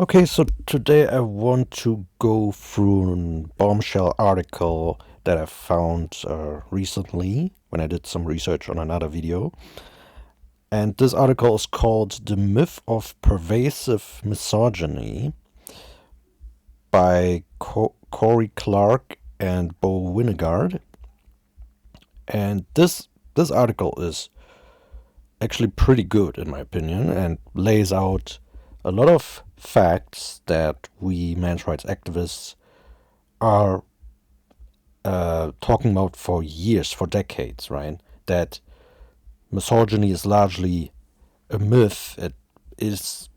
Okay, so today I want to go through a bombshell article that I found recently when I did some research on another video. And this article is called The Myth of Pervasive Misogyny by Corey Clark and Bo Winegard. And this article is actually pretty good in my opinion and lays out a lot of facts that we men's rights activists are talking about for years, for decades, right? That misogyny is largely a myth. It is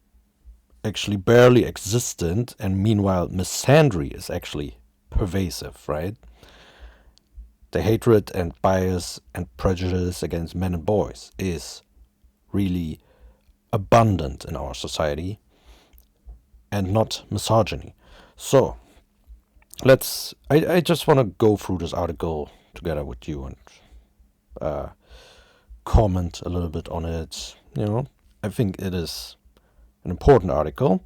actually barely existent, and meanwhile, misandry is actually pervasive, right? The hatred and bias and prejudice against men and boys is really abundant in our society and not misogyny. So, I just want to go through this article together with you and uh, comment a little bit on it. I think it is an important article.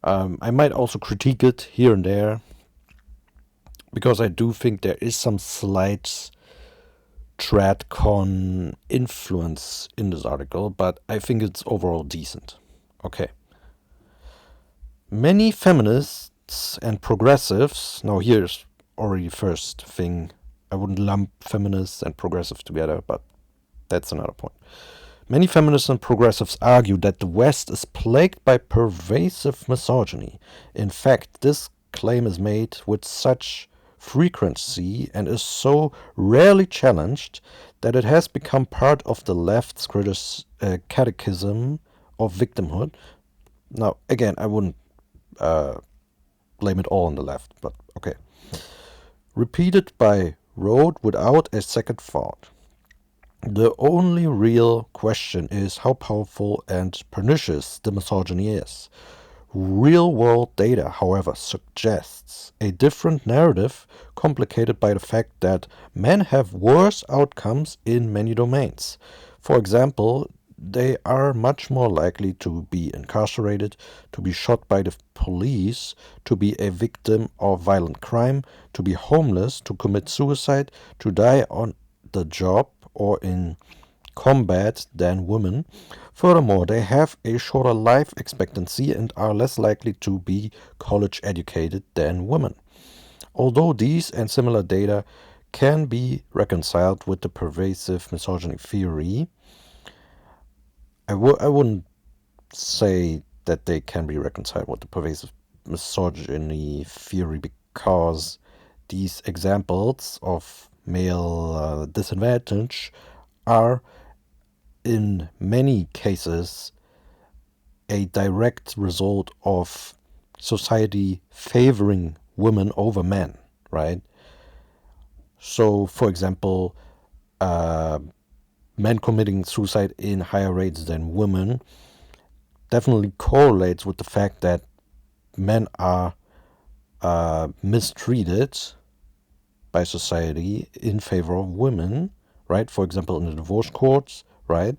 I might also critique it here and there because I do think there is some slight tradcon influence in this article, but I think it's overall decent. Okay. Many feminists and progressives, now here's already first thing, I wouldn't lump feminists and progressives together, but that's another point. Many feminists and progressives argue that the West is plagued by pervasive misogyny. In fact, this claim is made with such frequency and is so rarely challenged that it has become part of the left's catechism of victimhood. Now, again, I wouldn't blame it all on the left, but okay. Repeated by rote without a second thought. The only real question is how powerful and pernicious the misogyny is. Real-world data, however, suggests a different narrative, complicated by the fact that men have worse outcomes in many domains. For example, they are much more likely to be incarcerated, to be shot by the police, to be a victim of violent crime, to be homeless, to commit suicide, to die on the job or in combat than women. Furthermore, they have a shorter life expectancy and are less likely to be college educated than women. Although these and similar data can be reconciled with the pervasive misogyny theory, I wouldn't say that they can be reconciled with the pervasive misogyny theory because these examples of male disadvantage are in many cases a direct result of society favoring women over men, right? So, for example, uh, men committing suicide in higher rates than women definitely correlates with the fact that men are mistreated by society in favor of women, right? For example, in the divorce courts, right?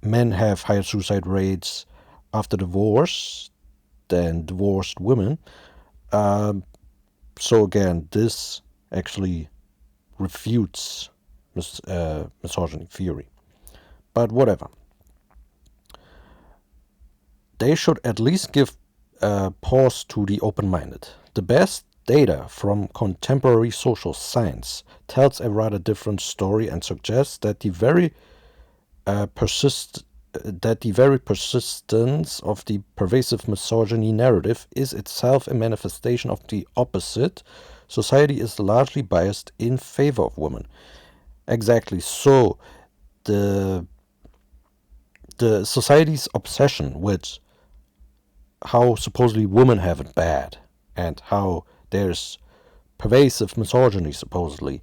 Men have higher suicide rates after divorce than divorced women. So again, this actually refutes misogyny theory. But whatever. They should at least give pause to the open-minded. The best data from contemporary social science tells a rather different story and suggests that the very persistence of the pervasive misogyny narrative is itself a manifestation of the opposite. Society is largely biased in favor of women. Exactly. So the society's obsession with how supposedly women have it bad and how there's pervasive misogyny supposedly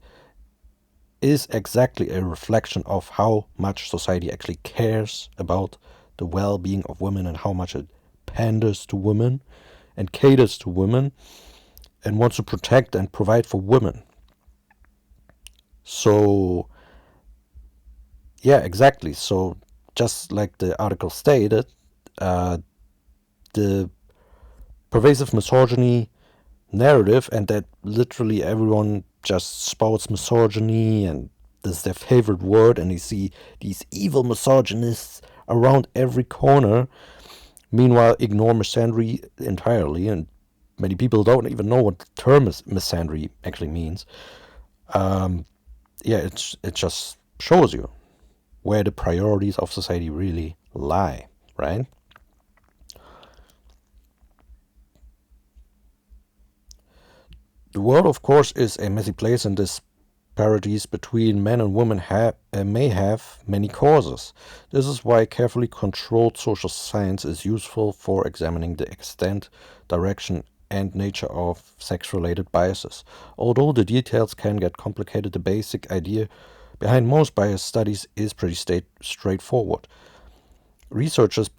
is exactly a reflection of how much society actually cares about the well-being of women and how much it panders to women and caters to women and wants to protect and provide for women. So, yeah, exactly. So, just like the article stated, the pervasive misogyny narrative, and that literally everyone just spouts misogyny and this is their favorite word, and you see these evil misogynists around every corner. Meanwhile, ignore misandry entirely, and many people don't even know what the term misandry actually means. Yeah, it just shows you where the priorities of society really lie, right? The world, of course, is a messy place, and disparities between men and women may have many causes. This is why carefully controlled social science is useful for examining the extent, direction, and nature of sex-related biases. Although the details can get complicated, the basic idea behind most bias studies is pretty straightforward. Researchers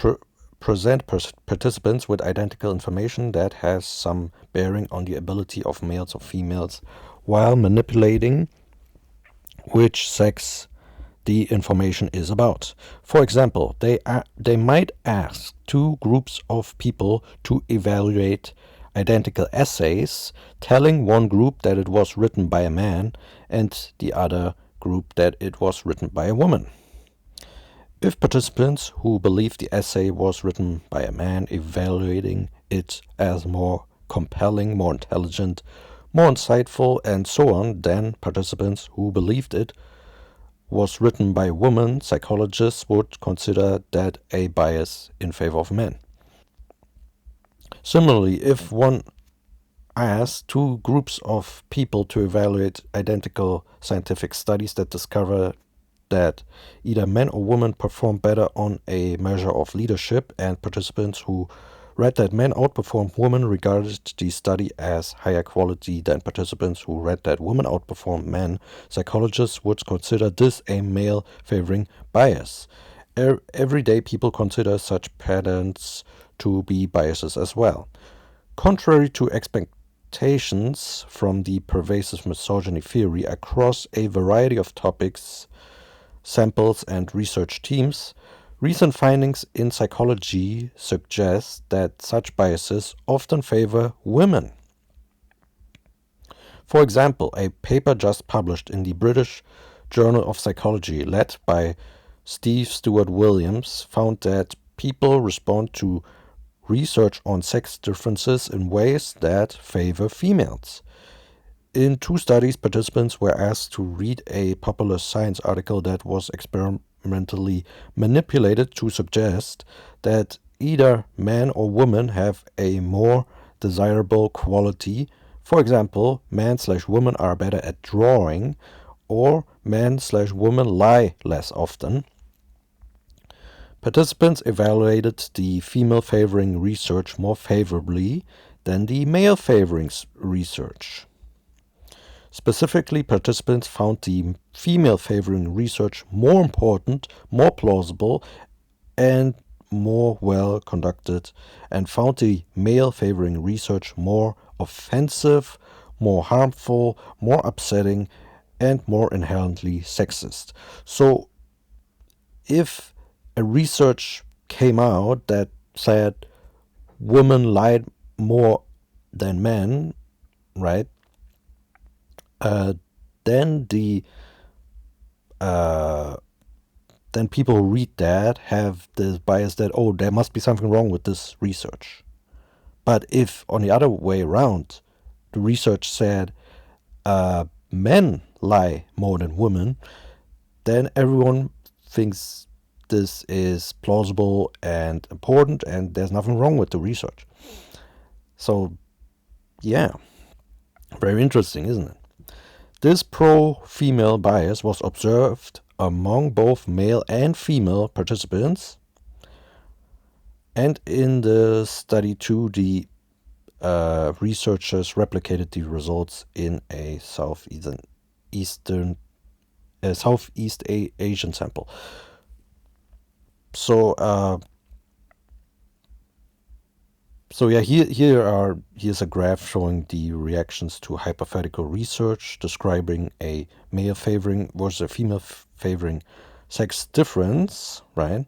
present participants with identical information that has some bearing on the ability of males or females while manipulating which sex the information is about. For example, they might ask two groups of people to evaluate identical essays, telling one group that it was written by a man and the other group that it was written by a woman. If participants who believe the essay was written by a man evaluating it as more compelling, more intelligent, more insightful, and so on, than participants who believed it was written by a woman, psychologists would consider that a bias in favor of men. Similarly, if one asked two groups of people to evaluate identical scientific studies that discover that either men or women perform better on a measure of leadership, and participants who read that men outperform women regarded the study as higher quality than participants who read that women outperform men, psychologists would consider this a male favoring bias. Everyday people consider such patterns to be biases as well. Contrary to expectations from the pervasive misogyny theory across a variety of topics, samples, and research teams, recent findings in psychology suggest that such biases often favor women. For example, a paper just published in the British Journal of Psychology, led by Steve Stewart Williams, found that people respond to research on sex differences in ways that favor females. In two studies, participants were asked to read a popular science article that was experimentally manipulated to suggest that either men or women have a more desirable quality. For example, men/women are better at drawing, or men/women lie less often. Participants evaluated the female favoring research more favorably than the male favoring research. Specifically, participants found the female favoring research more important, more plausible, and more well conducted, and found the male favoring research more offensive, more harmful, more upsetting, and more inherently sexist. So, if a research came out that said women lied more than men, right? Then then people who read that have this bias that, oh, there must be something wrong with this research. But if on the other way around, the research said men lie more than women, then everyone thinks this is plausible and important, and there's nothing wrong with the research. So, yeah, very interesting, isn't it? This pro-female bias was observed among both male and female participants, and in the study too, the researchers replicated the results in a Southeast Asian sample. So yeah, here's a graph showing the reactions to hypothetical research describing a male favoring versus a female favoring sex difference, right?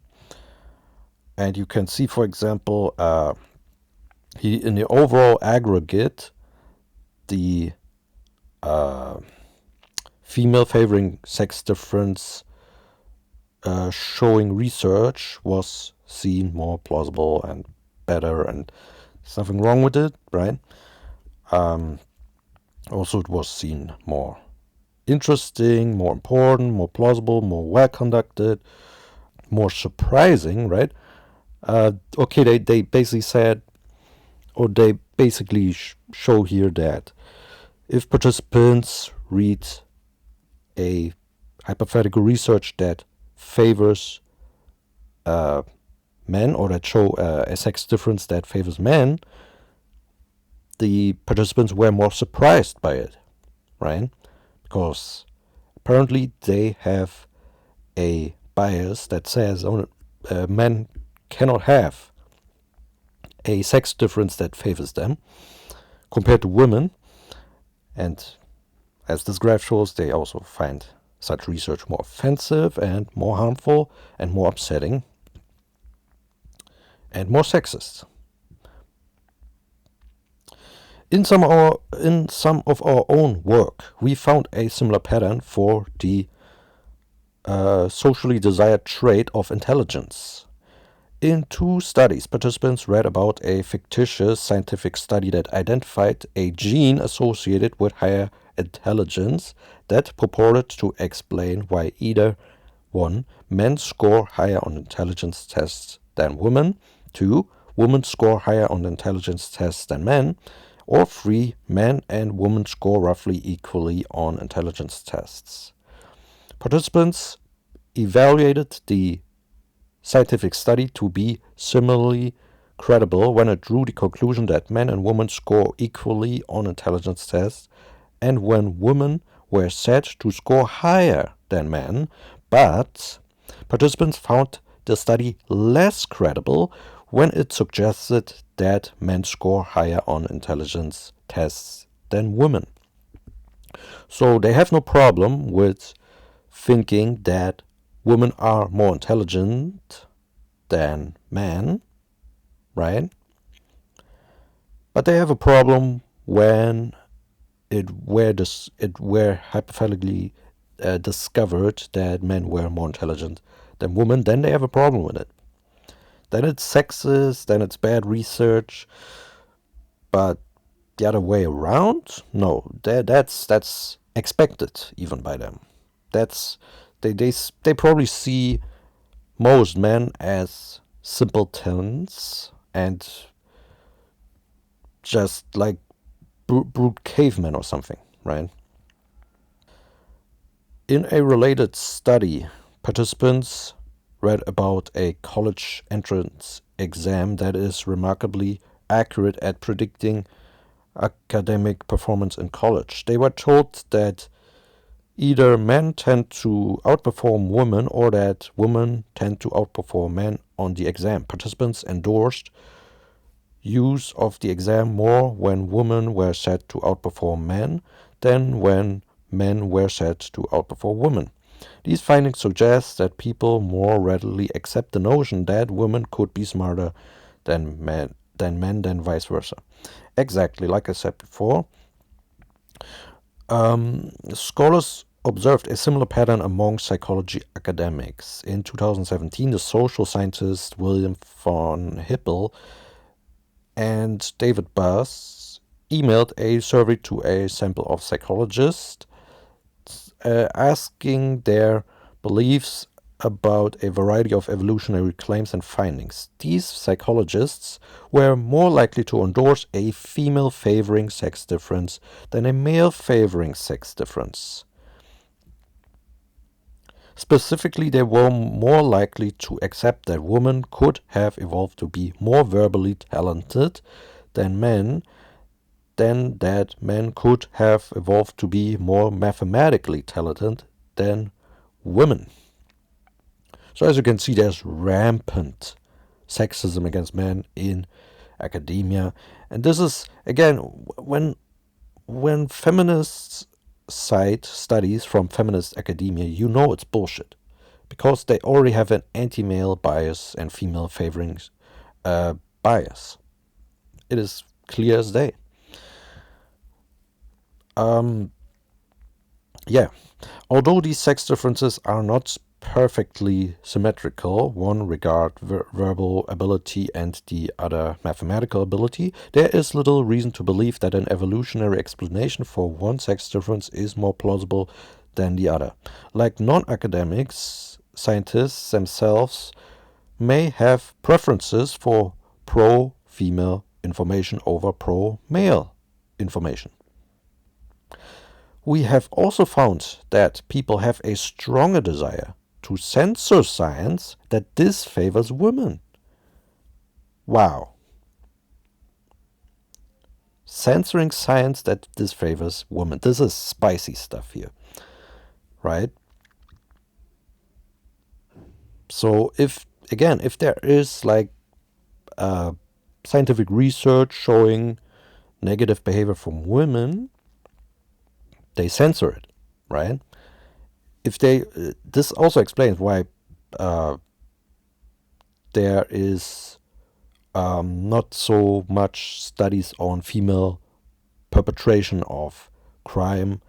And you can see, for example, In the overall aggregate, the uh, female favoring sex difference showing research was seen more plausible and better, and there's nothing wrong with it, right? Also, it was seen more interesting, more important, more plausible, more well conducted, more surprising, right? Okay, they basically said, or they basically show here that if participants read a hypothetical research that favors men, or that show a sex difference that favors men, the participants were more surprised by it, right? Because apparently they have a bias that says men cannot have a sex difference that favors them compared to women. And as this graph shows, they also find such research more offensive and more harmful and more upsetting and more sexist. In some of our own work, we found a similar pattern for the socially desired trait of intelligence. In 2 studies, participants read about a fictitious scientific study that identified a gene associated with higher intelligence that purported to explain why either 1. Men score higher on intelligence tests than women, 2. Women score higher on intelligence tests than men, or 3. Men and women score roughly equally on intelligence tests. Participants evaluated the scientific study to be similarly credible when it drew the conclusion that men and women score equally on intelligence tests, and when women were said to score higher than men, but participants found the study less credible when it suggested that men score higher on intelligence tests than women. So they have no problem with thinking that women are more intelligent than men, right? But they have a problem when it were hypothetically discovered that men were more intelligent than women. Then they have a problem with it. Then it's sexist, then it's bad research. But the other way around, no, that's expected even by them. That's they probably see most men as simpletons and just like brute cavemen or something, right? In a related study, participants read about a college entrance exam that is remarkably accurate at predicting academic performance in college. They were told that either men tend to outperform women or that women tend to outperform men on the exam. Participants endorsed use of the exam more when women were said to outperform men than when men were said to outperform women. These findings suggest that people more readily accept the notion that women could be smarter than men than vice versa. Exactly, like I said before. Scholars observed a similar pattern among psychology academics. In 2017, the social scientist William von Hippel and David Buss emailed a survey to a sample of psychologists asking their beliefs about a variety of evolutionary claims and findings. These psychologists were more likely to endorse a female favoring sex difference than a male favoring sex difference. Specifically, they were more likely to accept that women could have evolved to be more verbally talented than men, than that men could have evolved to be more mathematically talented than women. So as you can see, there's rampant sexism against men in academia. And this is, again, when feminists cite studies from feminist academia, you know it's bullshit. Because they already have an anti-male bias and female favoring bias. It is clear as day. Yeah, although these sex differences are not perfectly symmetrical, one regard verbal ability and the other mathematical ability, there is little reason to believe that an evolutionary explanation for one sex difference is more plausible than the other. Like non-academics, scientists themselves may have preferences for pro-female information over pro-male information. We have also found that people have a stronger desire to censor science that disfavors women. Wow. Censoring science that disfavors women. This is spicy stuff here, right? So if there is like scientific research showing negative behavior from women, they censor it, right? If they, this also explains why there is not so much studies on female perpetration of crime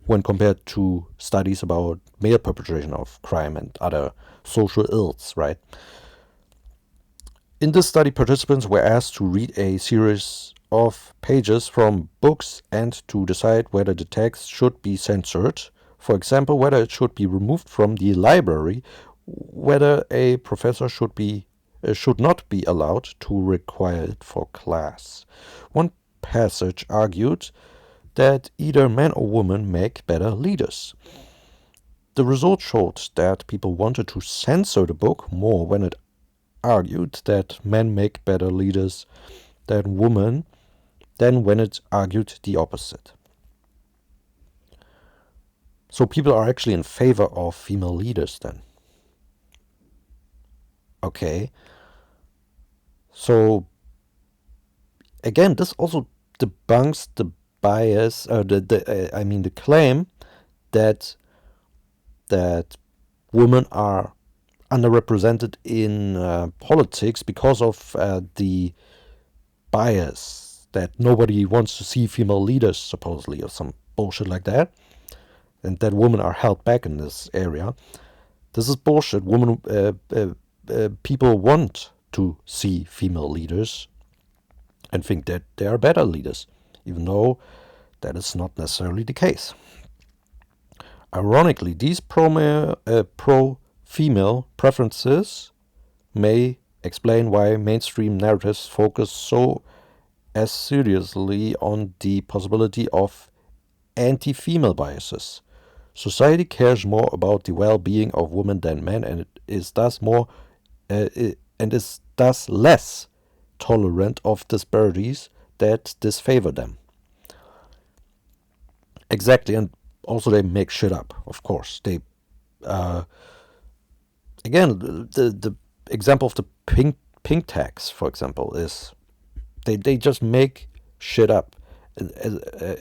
when compared to studies about male perpetration of crime and other social ills, right? In this study, participants were asked to read a series of pages from books and to decide whether the text should be censored. For example, whether it should be removed from the library, whether a professor should not be allowed to require it for class. One passage argued that either men or women make better leaders. The result showed that people wanted to censor the book more when it argued that men make better leaders than women than when it argued the opposite. So people are actually in favor of female leaders then. Okay. So again, this also debunks the bias, the claim that women are underrepresented in politics because of the bias that nobody wants to see female leaders, supposedly, or some bullshit like that, and that women are held back in this area. This is bullshit. People want to see female leaders and think that they are better leaders, even though that is not necessarily the case. Ironically, these pro-female preferences may explain why mainstream narratives focus so assiduously on the possibility of anti-female biases. Society cares more about the well-being of women than men, and is thus less tolerant of disparities that disfavor them. Exactly, and also they make shit up. Of course, they again the example of the pink tax, for example, is they just make shit up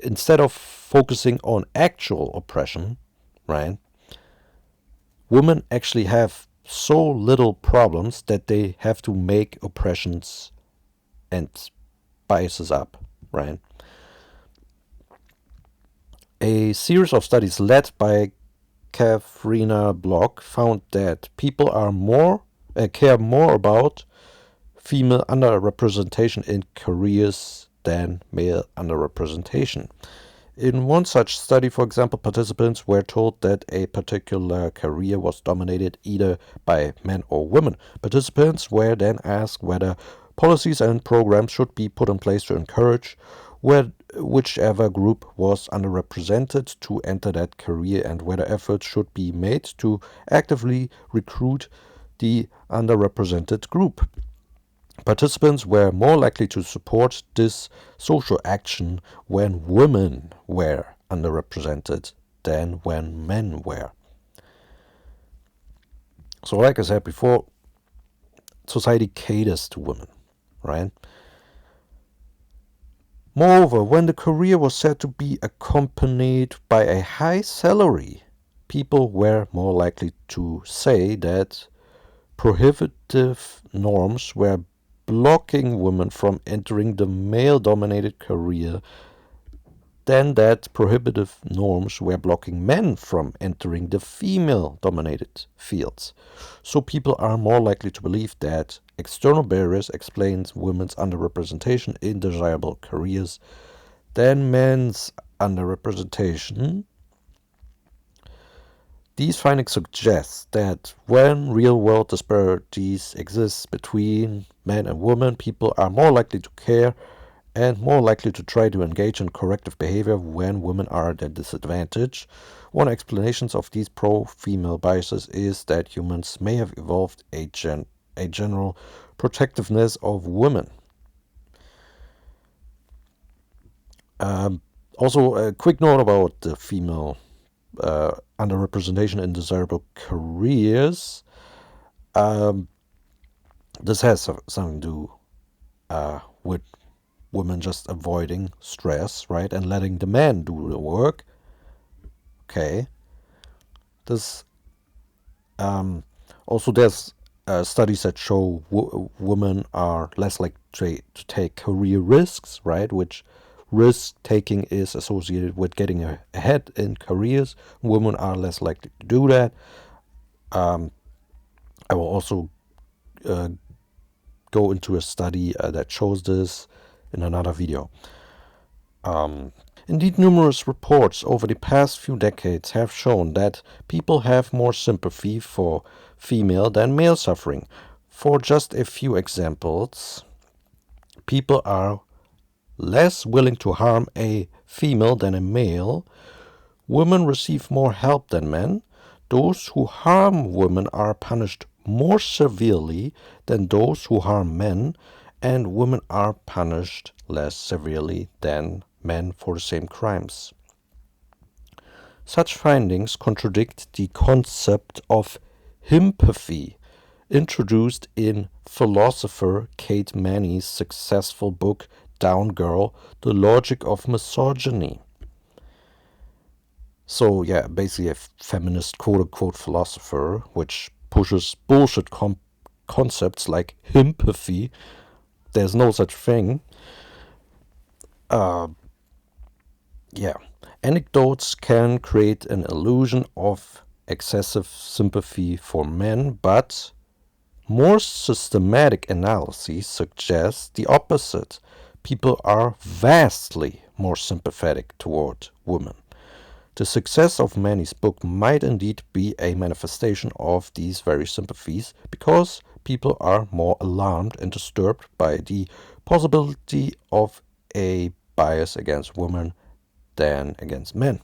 instead of focusing on actual oppression, right? Women actually have so little problems that they have to make oppressions and biases up, right? A series of studies led by Katharina Block found that people care more about female underrepresentation in careers than male underrepresentation. In one such study, for example, participants were told that a particular career was dominated either by men or women. Participants were then asked whether policies and programs should be put in place to encourage whichever group was underrepresented to enter that career, and whether efforts should be made to actively recruit the underrepresented group. Participants were more likely to support this social action when women were underrepresented than when men were. So like I said before, society caters to women, right? Moreover, when the career was said to be accompanied by a high salary, people were more likely to say that prohibitive norms were blocking women from entering the male-dominated career than that prohibitive norms were blocking men from entering the female-dominated fields. So people are more likely to believe that external barriers explain women's underrepresentation in desirable careers than men's underrepresentation. These findings suggest that when real-world disparities exist between men and women, people are more likely to care and more likely to try to engage in corrective behavior when women are at a disadvantage. One explanation of these pro-female biases is that humans may have evolved a general protectiveness of women. Also, a quick note about the female underrepresentation in desirable careers. This has something to do with women just avoiding stress, right, and letting the men do the work. Okay. This also there's studies that show women are less likely to take career risks, right? Which risk taking is associated with getting ahead in careers. Women are less likely to do that. I will also go into a study that shows this in another video. Indeed, numerous reports over the past few decades have shown that people have more sympathy for female than male suffering. For just a few examples, people are less willing to harm a female than a male. Women receive more help than men. Those who harm women are punished more severely than those who harm men, and women are punished less severely than men for the same crimes. Such findings contradict the concept of himpathy introduced in philosopher Kate Manny's successful book Down Girl, The Logic of Misogyny. So yeah, basically a feminist quote-unquote philosopher which pushes bullshit concepts like himpathy. There's no such thing. Yeah, anecdotes can create an illusion of excessive sympathy for men, but more systematic analyses suggest the opposite. People are vastly more sympathetic toward women. The success of Manny's book might indeed be a manifestation of these very sympathies, because people are more alarmed and disturbed by the possibility of a bias against women than against men.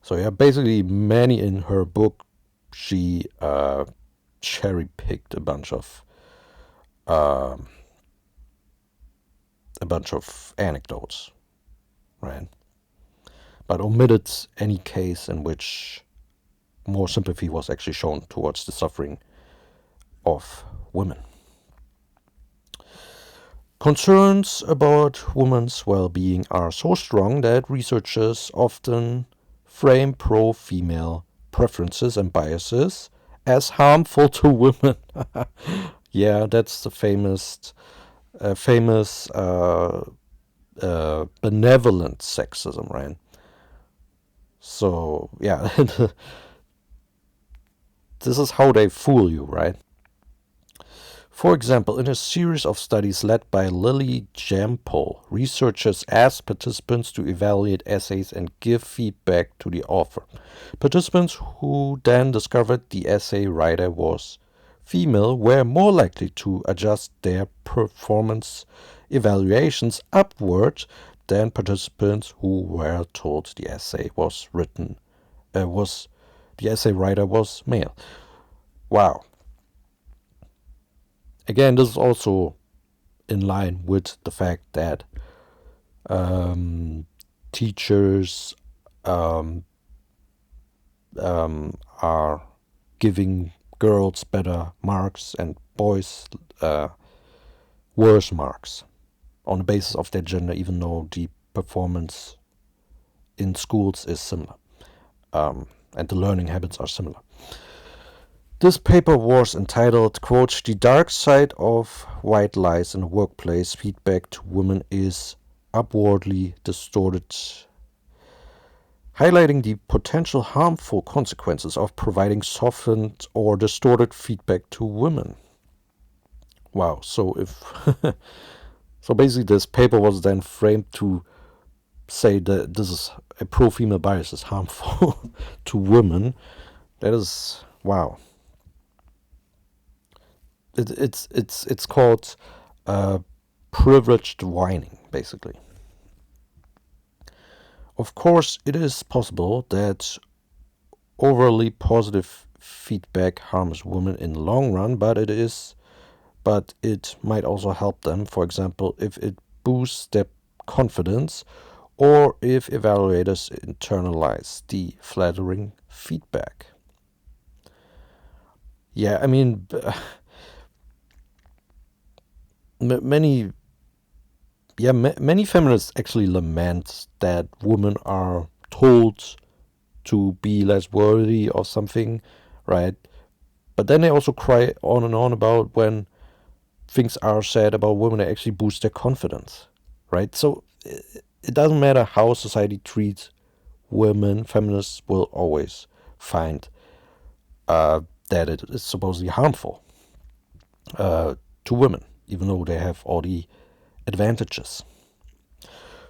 So yeah, basically Manny in her book, she cherry-picked a bunch of anecdotes, right? But omitted any case in which more sympathy was actually shown towards the suffering of women. Concerns about women's well-being are so strong that researchers often frame pro-female preferences and biases as harmful to women. Yeah, that's the famous benevolent sexism, right? So yeah, this is how they fool you, right? For example, in a series of studies led by Lily Jampol, researchers asked participants to evaluate essays and give feedback to the author. Participants who then discovered the essay writer was female were more likely to adjust their performance evaluations upward than participants who were told the essay the essay writer was male. Wow. Again, this is also in line with the fact that teachers are giving girls better marks and boys worse marks on the basis of their gender, even though the performance in schools is similar, and the learning habits are similar. This paper was entitled, quote, "The Dark Side of White Lies in the Workplace, Feedback to Women is Upwardly Distorted," highlighting the potential harmful consequences of providing softened or distorted feedback to women. Wow, so so basically this paper was then framed to say that this is a pro-female bias is harmful to women. That is, wow. It's called privileged whining, basically. Of course, it is possible that overly positive feedback harms women in the long run, but it might also help them, for example, if it boosts their confidence or if evaluators internalize the flattering feedback. Yeah, I mean, many feminists actually lament that women are told to be less worthy or something, right? But then they also cry on and on about when things are said about women that actually boost their confidence, right? So it doesn't matter how society treats women, feminists will always find that it is supposedly harmful to women, even though they have all the advantages.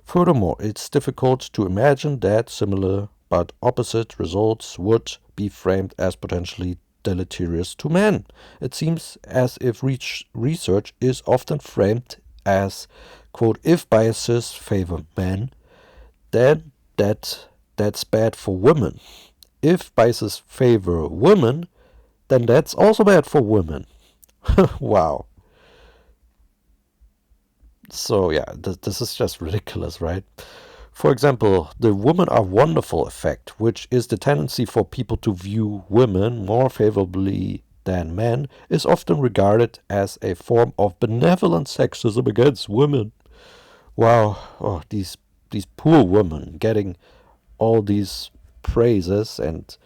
Furthermore, it's difficult to imagine that similar but opposite results would be framed as potentially deleterious to men. It seems as if research is often framed as, quote, "if biases favor men, then that's bad for women. If biases favor women, then that's also bad for women." Wow. So yeah, this is just ridiculous, right? For example, the women are wonderful effect, which is the tendency for people to view women more favorably than men, is often regarded as a form of benevolent sexism against women. Wow, oh, these poor women getting all these praises and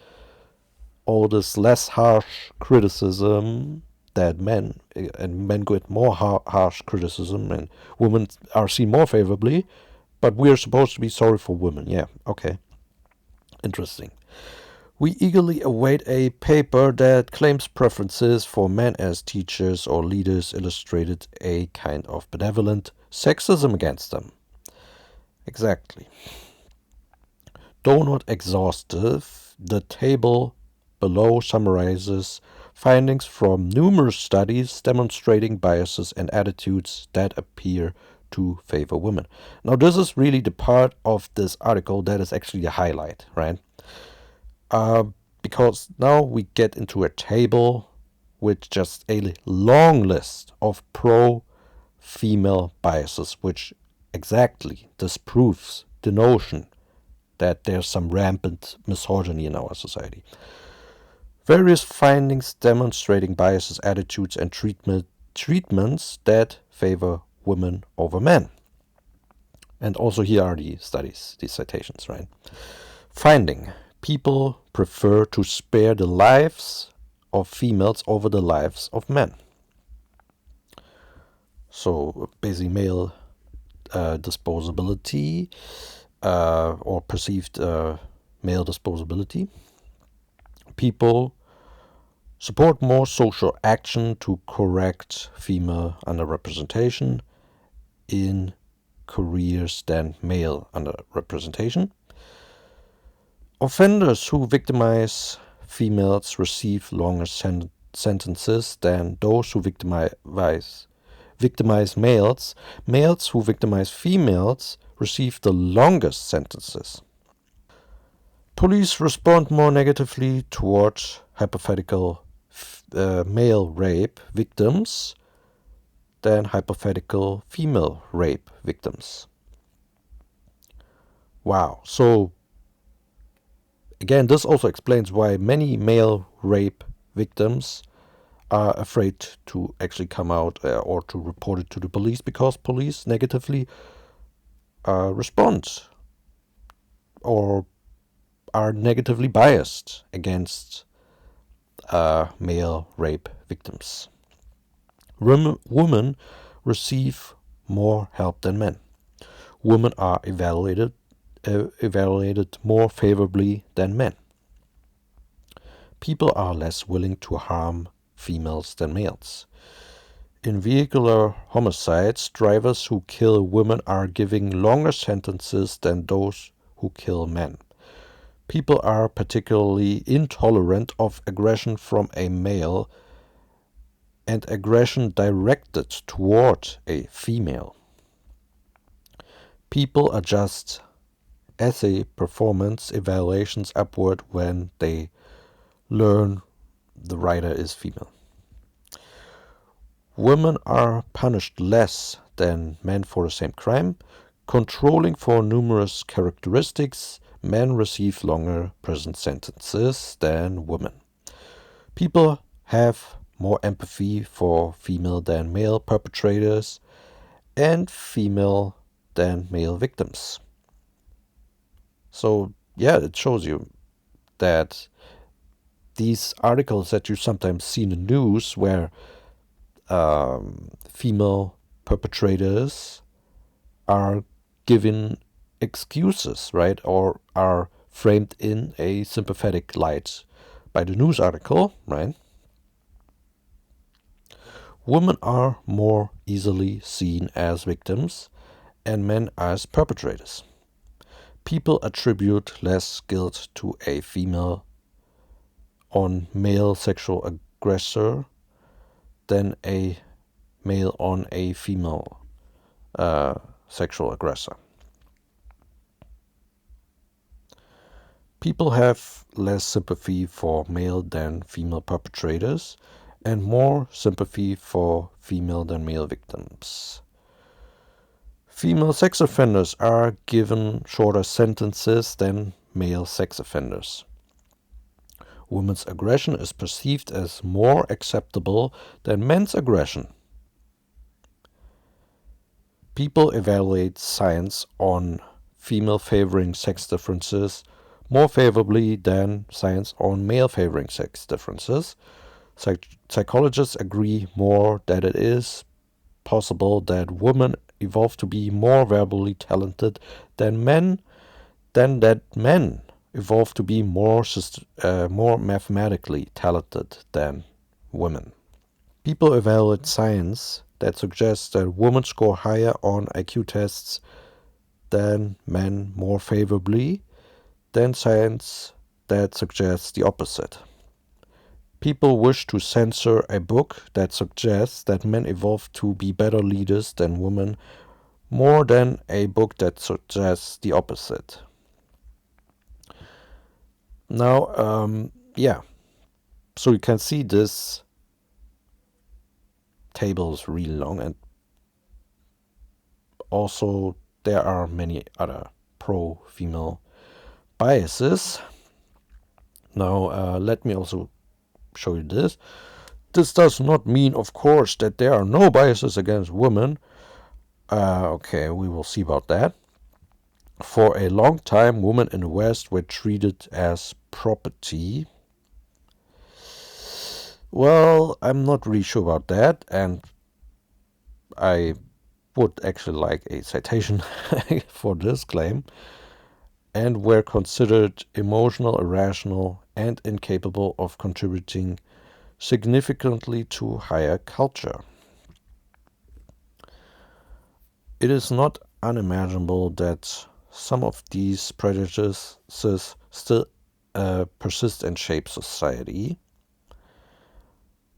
all this less harsh criticism that men, and men get more harsh criticism and women are seen more favorably, but we're supposed to be sorry for women. Yeah, okay. Interesting. We eagerly await a paper that claims preferences for men as teachers or leaders illustrated a kind of benevolent sexism against them. Exactly. Though not exhaustive, the table below summarizes findings from numerous studies demonstrating biases and attitudes that appear to favor women. Now, this is really the part of this article that is actually a highlight, right? Because now we get into a table with just a long list of pro-female biases, which exactly disproves the notion that there's some rampant misogyny in our society. Various findings demonstrating biases, attitudes, and treatments that favor women over men. And also here are the studies, the citations, right? Finding: people prefer to spare the lives of females over the lives of men. So basically male disposability or perceived male disposability. People support more social action to correct female underrepresentation in careers than male underrepresentation. Offenders who victimize females receive longer sentences than those who victimize males. Males who victimize females receive the longest sentences. Police respond more negatively towards hypothetical male rape victims than hypothetical female rape victims. Wow. So, again, this also explains why many male rape victims are afraid to actually come out or to report it to the police, because police negatively respond or are negatively biased against male rape victims. Women receive more help than men. Women are evaluated more favorably than men. People are less willing to harm females than males. In vehicular homicides, drivers who kill women are giving longer sentences than those who kill men. People are particularly intolerant of aggression from a male and aggression directed toward a female. People adjust essay performance evaluations upward when they learn the writer is female. Women are punished less than men for the same crime. Controlling for numerous characteristics, men receive longer prison sentences than women. People have more empathy for female than male perpetrators and female than male victims. So, yeah, it shows you that these articles that you sometimes see in the news where female perpetrators are given excuses, right, or are framed in a sympathetic light by the news article, right? Women are more easily seen as victims and men as perpetrators. People attribute less guilt to a female on male sexual aggressor than a male on a female sexual aggressor. People have less sympathy for male than female perpetrators and more sympathy for female than male victims. Female sex offenders are given shorter sentences than male sex offenders. Women's aggression is perceived as more acceptable than men's aggression. People evaluate science on female favoring sex differences more favorably than science on male favoring sex differences. Psychologists agree more that it is possible that women evolve to be more verbally talented than men, than that men evolve to be more mathematically talented than women. People evaluate science that suggests that women score higher on IQ tests than men more favorably than science that suggests the opposite. People wish to censor a book that suggests that men evolve to be better leaders than women more than a book that suggests the opposite. Now, so you can see this table is really long, and also there are many other pro-female biases. Now, let me also show you this. This does not mean, of course, that there are no biases against women. Okay, we will see about that. For a long time, women in the West were treated as property. Well, I'm not really sure about that, and I would actually like a citation for this claim. And were considered emotional, irrational, and incapable of contributing significantly to higher culture. It is not unimaginable that some of these prejudices still persist and shape society.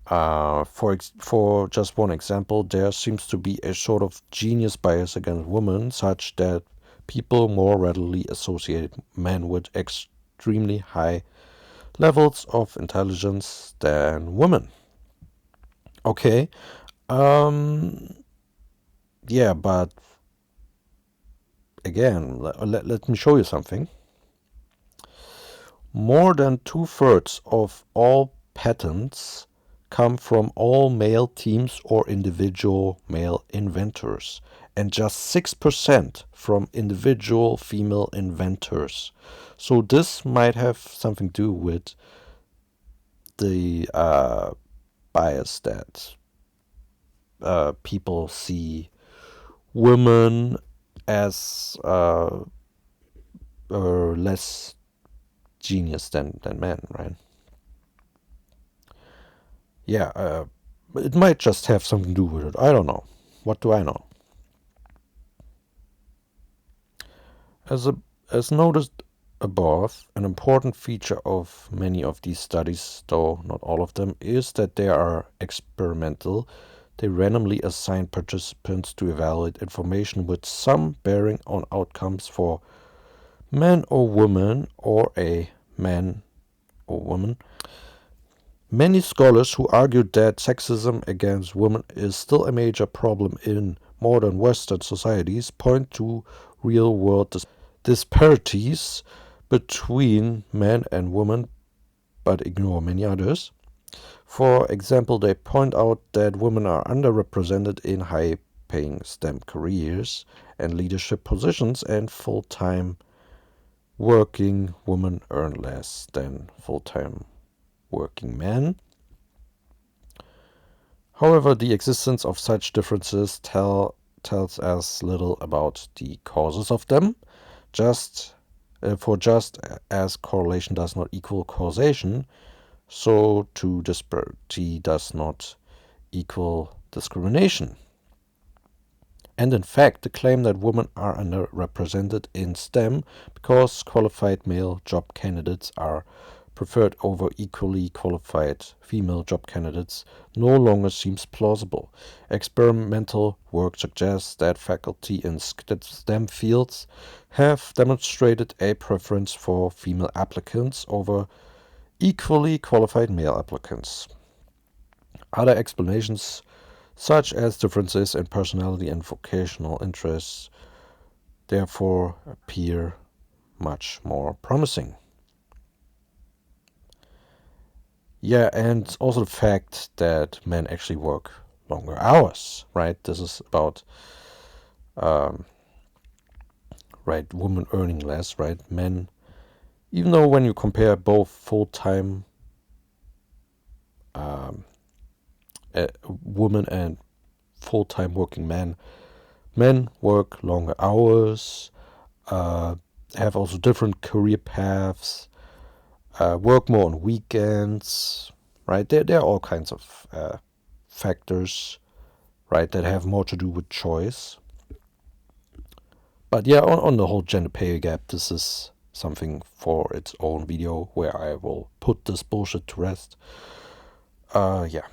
For just one example, there seems to be a sort of genius bias against women, such that people more readily associate men with extremely high levels of intelligence than women. Okay, yeah, but again, let me show you something. More than 2/3 of all patents come from all male teams or individual male inventors, and just 6% from individual female inventors. So this might have something to do with the bias that people see women as less genius than men, right? Yeah, it might just have something to do with it. I don't know. What do I know? As noted above, an important feature of many of these studies, though not all of them, is that they are experimental. They randomly assign participants to evaluate information with some bearing on outcomes for man or woman, or a man or woman. Many scholars who argued that sexism against women is still a major problem in modern Western societies point to real-world disparities between men and women, but ignore many others. For example, they point out that women are underrepresented in high-paying STEM careers and leadership positions, and full-time working women earn less than full-time working men. However, the existence of such differences tells us little about the causes of them. Just as correlation does not equal causation, so too disparity does not equal discrimination. And in fact, the claim that women are underrepresented in STEM because qualified male job candidates are preferred over equally qualified female job candidates no longer seems plausible. Experimental work suggests that faculty in STEM fields have demonstrated a preference for female applicants over equally qualified male applicants. Other explanations, such as differences in personality and vocational interests, therefore appear much more promising. Yeah, and also the fact that men actually work longer hours, right? This is about, right, women earning less, right? Men, even though when you compare both full-time women and full-time working men work longer hours, have also different career paths, work more on weekends, right? There are all kinds of factors, right, that have more to do with choice. But yeah, on the whole gender pay gap, this is something for its own video where I will put this bullshit to rest. Yeah.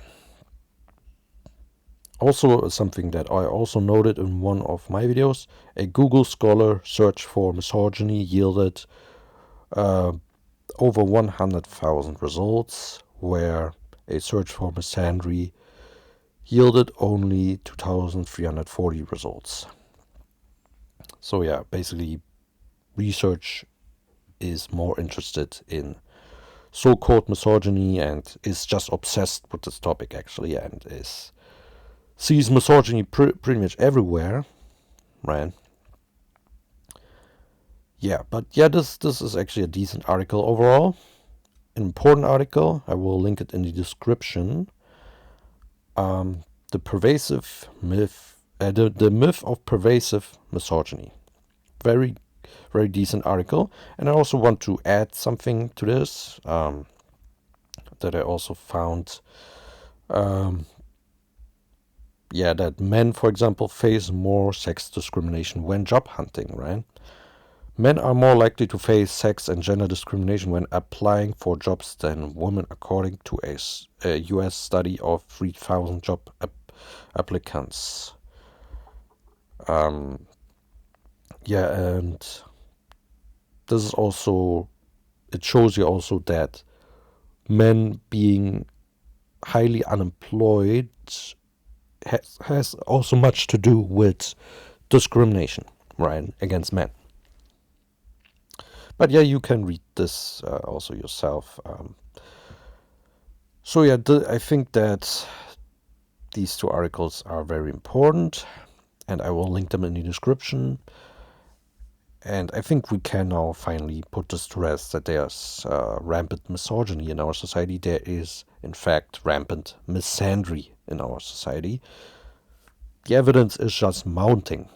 Also, something that I also noted in one of my videos, a Google Scholar search for misogyny yielded over 100,000 results, where a search for Misandry yielded only 2,340 results. So yeah, basically research is more interested in so-called misogyny and is just obsessed with this topic actually, and sees misogyny pretty much everywhere, right? Yeah, but yeah, this is actually a decent article overall. An important article. I will link it in the description. The pervasive myth, the myth of pervasive misogyny. Very, very decent article. And I also want to add something to this that I also found. That men, for example, face more sex discrimination when job hunting, right? Men are more likely to face sex and gender discrimination when applying for jobs than women, according to a US study of 3,000 job applicants. And this is also, it shows you also that men being highly unemployed has also much to do with discrimination, right, against men. But yeah, you can read this also yourself. So yeah, I think that these two articles are very important, and I will link them in the description. And I think we can now finally put this to rest that there's rampant misogyny in our society. There is, in fact, rampant misandry in our society. The evidence is just mounting.